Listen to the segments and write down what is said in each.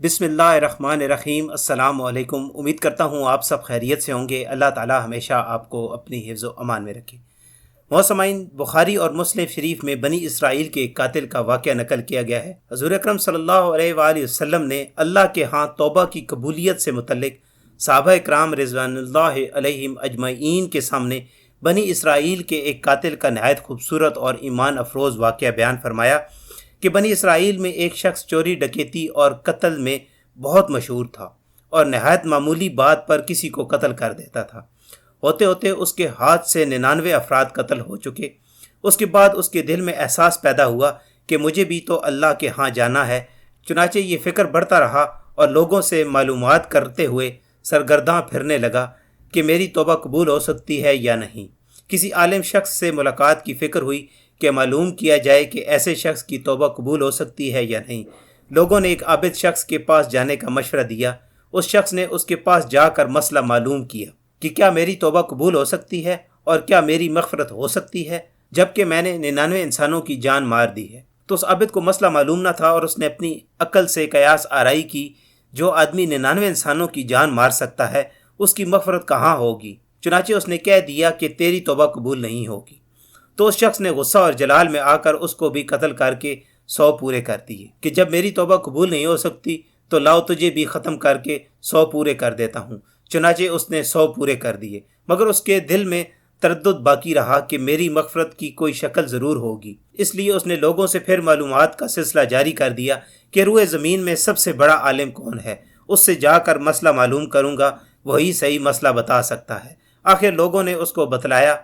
بسم اللہ الرحمن الرحیم۔ السلام علیکم۔ امید کرتا ہوں آپ سب خیریت سے ہوں گے۔ اللہ تعالی ہمیشہ آپ کو اپنی حفظ و امان میں رکھے۔ سامعین، بخاری اور مسلم شریف میں بنی اسرائیل کے ایک قاتل کا واقعہ نقل کیا گیا ہے۔ حضور اکرم صلی اللہ علیہ وآلہ وسلم نے اللہ کے ہاں توبہ کی قبولیت سے متعلق صحابہ کرام رضوان اللہ علیہم اجمعین کے سامنے بنی اسرائیل کے ایک قاتل کا نہایت خوبصورت اور ایمان افروز واقعہ بیان فرمایا کہ بنی اسرائیل میں ایک شخص چوری، ڈکیتی اور قتل میں بہت مشہور تھا اور نہایت معمولی بات پر کسی کو قتل کر دیتا تھا۔ ہوتے ہوتے اس کے ہاتھ سے 99 افراد قتل ہو چکے۔ اس کے بعد اس کے دل میں احساس پیدا ہوا کہ مجھے بھی تو اللہ کے ہاں جانا ہے۔ چنانچہ یہ فکر بڑھتا رہا اور لوگوں سے معلومات کرتے ہوئے سرگرداں پھرنے لگا کہ میری توبہ قبول ہو سکتی ہے یا نہیں۔ کسی عالم شخص سے ملاقات کی فکر ہوئی کہ معلوم کیا جائے کہ ایسے شخص کی توبہ قبول ہو سکتی ہے یا نہیں۔ لوگوں نے ایک عابد شخص کے پاس جانے کا مشورہ دیا۔ اس شخص نے اس کے پاس جا کر مسئلہ معلوم کیا کہ کیا میری توبہ قبول ہو سکتی ہے اور کیا میری مغفرت ہو سکتی ہے جبکہ میں نے 99 انسانوں کی جان مار دی ہے۔ تو اس عابد کو مسئلہ معلوم نہ تھا اور اس نے اپنی عقل سے قیاس آرائی کی، جو آدمی 99 انسانوں کی جان مار سکتا ہے اس کی مغفرت کہاں ہوگی؟ چنانچہ اس نے کہہ دیا کہ تیری توبہ قبول نہیں ہوگی۔ تو اس شخص نے غصہ اور جلال میں آ کر اس کو بھی قتل کر کے 100 پورے کر دیے کہ جب میری توبہ قبول نہیں ہو سکتی تو لاؤ تجھے بھی ختم کر کے 100 پورے کر دیتا ہوں۔ چنانچہ اس نے 100 پورے کر دیے، مگر اس کے دل میں تردد باقی رہا کہ میری مغفرت کی کوئی شکل ضرور ہوگی۔ اس لیے اس نے لوگوں سے پھر معلومات کا سلسلہ جاری کر دیا کہ روئے زمین میں سب سے بڑا عالم کون ہے، اس سے جا کر مسئلہ معلوم کروں گا، وہی صحیح مسئلہ بتا سکتا ہے۔ آخر لوگوں نے اس کو بتلایا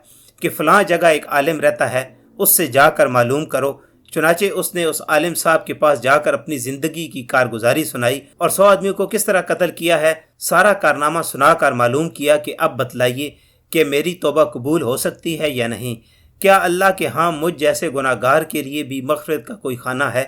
کہ فلاں جگہ ایک عالم رہتا ہے، اس سے جا کر معلوم کرو۔ چنانچہ اس نے اس عالم صاحب کے پاس جا کر اپنی زندگی کی کارگزاری سنائی اور 100 آدمیوں کو کس طرح قتل کیا ہے سارا کارنامہ سنا کر معلوم کیا کہ اب بتلائیے کہ میری توبہ قبول ہو سکتی ہے یا نہیں۔ کیا اللہ کے ہاں مجھ جیسے گناہ گار کے لیے بھی مغفرت کا کوئی خانہ ہے؟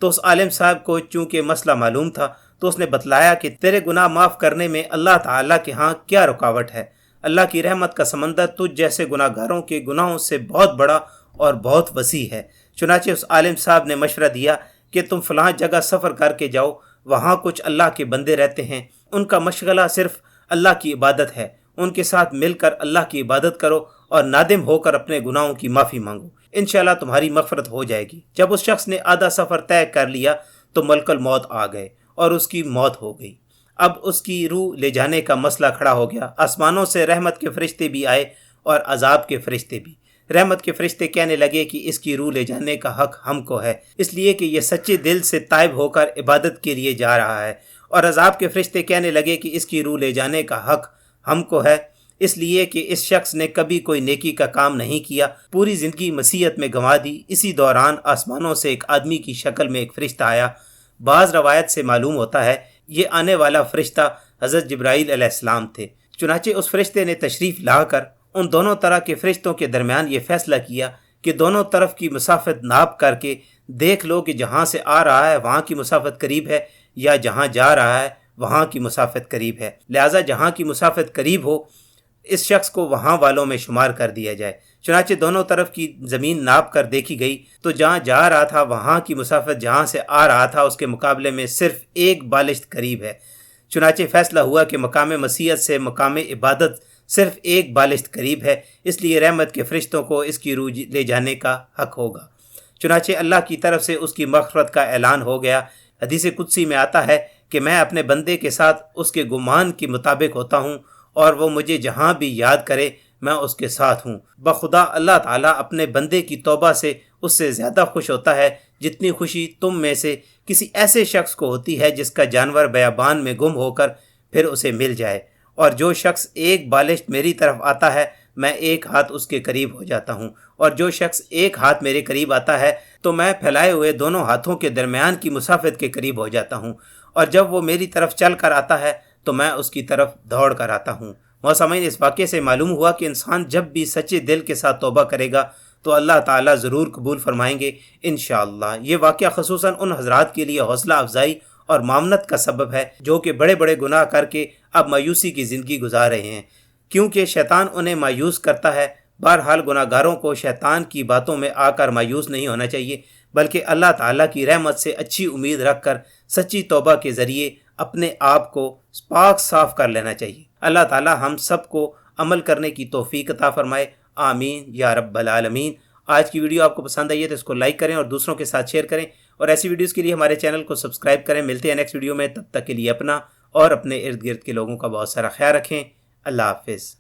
تو اس عالم صاحب کو چونکہ مسئلہ معلوم تھا تو اس نے بتلایا کہ تیرے گناہ معاف کرنے میں اللہ تعالیٰ کے ہاں کیا رکاوٹ ہے؟ اللہ کی رحمت کا سمندر تجھ جیسے گناہ گاروں کے گناہوں سے بہت بڑا اور بہت وسیع ہے۔ چنانچہ اس عالم صاحب نے مشورہ دیا کہ تم فلاں جگہ سفر کر کے جاؤ، وہاں کچھ اللہ کے بندے رہتے ہیں، ان کا مشغلہ صرف اللہ کی عبادت ہے، ان کے ساتھ مل کر اللہ کی عبادت کرو اور نادم ہو کر اپنے گناہوں کی معافی مانگو، انشاءاللہ تمہاری مغفرت ہو جائے گی۔ جب اس شخص نے آدھا سفر طے کر لیا تو ملک الموت آ گئے اور اس کی موت ہو گئی۔ اب اس کی روح لے جانے کا مسئلہ کھڑا ہو گیا۔ آسمانوں سے رحمت کے فرشتے بھی آئے اور عذاب کے فرشتے بھی۔ رحمت کے فرشتے کہنے لگے کہ اس کی روح لے جانے کا حق ہم کو ہے، اس لیے کہ یہ سچے دل سے تائب ہو کر عبادت کے لیے جا رہا ہے، اور عذاب کے فرشتے کہنے لگے کہ اس کی روح لے جانے کا حق ہم کو ہے، اس لیے کہ اس شخص نے کبھی کوئی نیکی کا کام نہیں کیا، پوری زندگی معصیت میں گنوا دی۔ اسی دوران آسمانوں سے ایک آدمی کی شکل میں ایک فرشتہ آیا۔ بعض روایت سے معلوم ہوتا ہے یہ آنے والا فرشتہ حضرت جبرائیل علیہ السلام تھے۔ چنانچہ اس فرشتے نے تشریف لا کر ان دونوں طرح کے فرشتوں کے درمیان یہ فیصلہ کیا کہ دونوں طرف کی مسافت ناپ کر کے دیکھ لو کہ جہاں سے آ رہا ہے وہاں کی مسافت قریب ہے یا جہاں جا رہا ہے وہاں کی مسافت قریب ہے، لہٰذا جہاں کی مسافت قریب ہو اس شخص کو وہاں والوں میں شمار کر دیا جائے۔ چنانچہ دونوں طرف کی زمین ناپ کر دیکھی گئی تو جہاں جا رہا تھا وہاں کی مسافت جہاں سے آ رہا تھا اس کے مقابلے میں صرف 1 بالشت قریب ہے۔ چنانچہ فیصلہ ہوا کہ مقام مسیحت سے مقام عبادت صرف 1 بالشت قریب ہے، اس لیے رحمت کے فرشتوں کو اس کی روح لے جانے کا حق ہوگا۔ چنانچہ اللہ کی طرف سے اس کی مغفرت کا اعلان ہو گیا۔ حدیث قدسی میں آتا ہے کہ میں اپنے بندے کے ساتھ اس کے گمان کے مطابق ہوتا ہوں اور وہ مجھے جہاں بھی یاد کرے میں اس کے ساتھ ہوں۔ بخدا اللہ تعالیٰ اپنے بندے کی توبہ سے اس سے زیادہ خوش ہوتا ہے جتنی خوشی تم میں سے کسی ایسے شخص کو ہوتی ہے جس کا جانور بیابان میں گم ہو کر پھر اسے مل جائے، اور جو شخص 1 بالشت میری طرف آتا ہے میں 1 ہاتھ اس کے قریب ہو جاتا ہوں، اور جو شخص 1 ہاتھ میرے قریب آتا ہے تو میں پھیلائے ہوئے دونوں ہاتھوں کے درمیان کی مسافت کے قریب ہو جاتا ہوں، اور جب وہ میری طرف چل کر آتا ہے تو میں اس کی طرف دوڑ کر آتا ہوں۔ سامعین، اس واقعے سے معلوم ہوا کہ انسان جب بھی سچے دل کے ساتھ توبہ کرے گا تو اللہ تعالیٰ ضرور قبول فرمائیں گے انشاءاللہ۔ یہ واقعہ خصوصاً ان حضرات کے لیے حوصلہ افزائی اور معاونت کا سبب ہے جو کہ بڑے بڑے گناہ کر کے اب مایوسی کی زندگی گزار رہے ہیں، کیونکہ شیطان انہیں مایوس کرتا ہے۔ بہرحال گناہ گاروں کو شیطان کی باتوں میں آ کر مایوس نہیں ہونا چاہیے، بلکہ اللہ تعالیٰ کی رحمت سے اچھی امید رکھ کر سچی توبہ کے ذریعے اپنے آپ کو پاک صاف کر لینا چاہیے۔ اللہ تعالیٰ ہم سب کو عمل کرنے کی توفیق عطا فرمائے، آمین یا رب العالمین۔ آج کی ویڈیو آپ کو پسند آئی ہے تو اس کو لائک کریں اور دوسروں کے ساتھ شیئر کریں، اور ایسی ویڈیوز کے لیے ہمارے چینل کو سبسکرائب کریں۔ ملتے ہیں نیکسٹ ویڈیو میں، تب تک کے لیے اپنا اور اپنے ارد گرد کے لوگوں کا بہت سارا خیال رکھیں۔ اللہ حافظ۔